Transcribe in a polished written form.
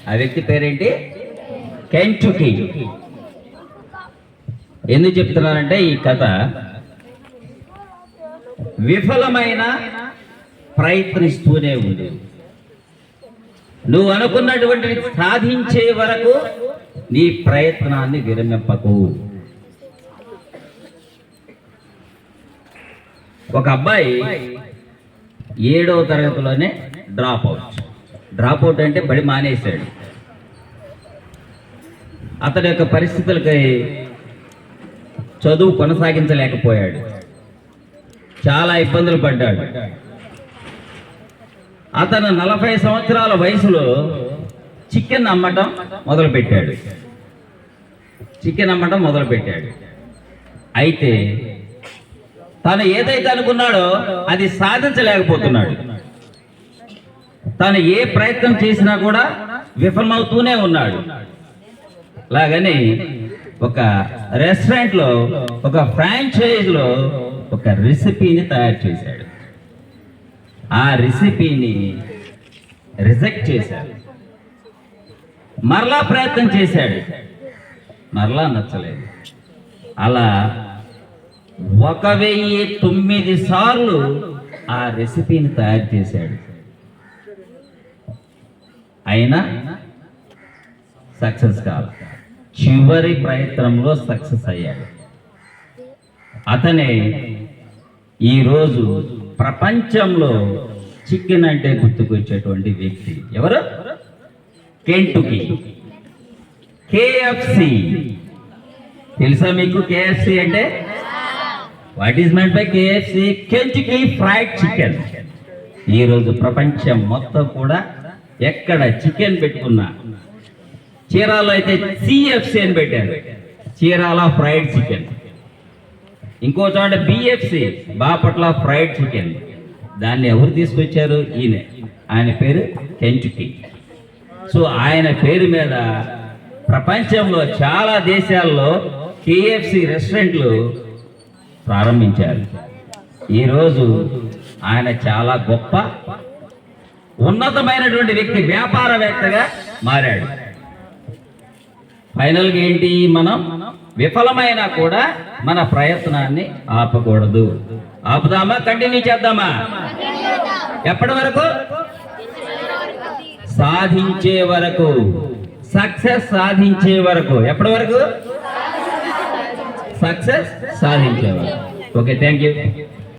ఆ వ్యక్తి పేరేంటి? కెంటుకీ. ఎందుకు చెప్తున్నానంటే ఈ కథ విఫలమైన ప్రయత్నిస్తూనే ఉంది. నువ్వు అనుకున్నటువంటి సాధించే వరకు నీ ప్రయత్నాన్ని విరమింపకు. ఒక అబ్బాయి 7వ తరగతిలోనే డ్రాప్ అవుట్ అంటే బడి మానేశాడు. అతని యొక్క పరిస్థితులకి చదువు కొనసాగించలేకపోయాడు, చాలా ఇబ్బందులు పడ్డాడు. అతను 40 సంవత్సరాల వయసులో చికెన్ అమ్మటం మొదలుపెట్టాడు. అయితే తను ఏదైతే అనుకున్నాడో అది సాధించలేకపోతున్నాడు. తను ఏ ప్రయత్నం చేసినా కూడా విఫలమవుతూనే ఉన్నాడు. అలాగని ఒక రెస్టారెంట్లో, ఒక ఫ్రాంచైజీలో ఒక రెసిపీని తయారు చేశాడు. ఆ రెసిపీని రిజెక్ట్ చేశాడు. మరలా ప్రయత్నం చేశాడు, మరలా నచ్చలేదు. అలా 1009 సార్లు ఆ రెసిపీని తయారు చేశాడు. అయినా సక్సెస్ కాదు. చివరి ప్రయత్నంలో సక్సెస్ అయ్యాడు. అతనే ఈరోజు ప్రపంచంలో చికెన్ అంటే గుర్తుకొచ్చేటువంటి వ్యక్తి. ఎవరు? కెంటుకీ. KFC తెలుసా మీకు? KFC అంటే what is meant by KFC? Kentucky fried chicken. ఈరోజు ప్రపంచం మొత్తం కూడా ఎక్కడ చికెన్ పెట్టుకున్నా, చీరాలో అయితే CFC అని పెట్టారు, చీరాల ఫ్రైడ్ చికెన్. ఇంకో చోట BFC, బాపట్ల ఫ్రైడ్ చికెన్. దాన్ని ఎవరు తీసుకొచ్చారు? ఈయన. ఆయన పేరు కెంటుకీ. సో ఆయన పేరు మీద ప్రపంచంలో చాలా దేశాల్లో KFC రెస్టారెంట్లు ప్రారంభించారు. ఈరోజు ఆయన చాలా గొప్ప ఉన్నతమైనటువంటి వ్యక్తి, వ్యాపారవేత్తగా మారాడు. ఫైనల్గా ఏంటి? మనం విఫలమైనా కూడా మన ప్రయత్నాన్ని ఆపకూడదు. ఆపుదామా? కంటిన్యూ చేద్దామా? ఎప్పటి వరకు? సాధించే వరకు. సక్సెస్ సాధించే వరకు. ఎప్పటి వరకు? సక్సెస్ సాధించే వరకు. Okay, thank you.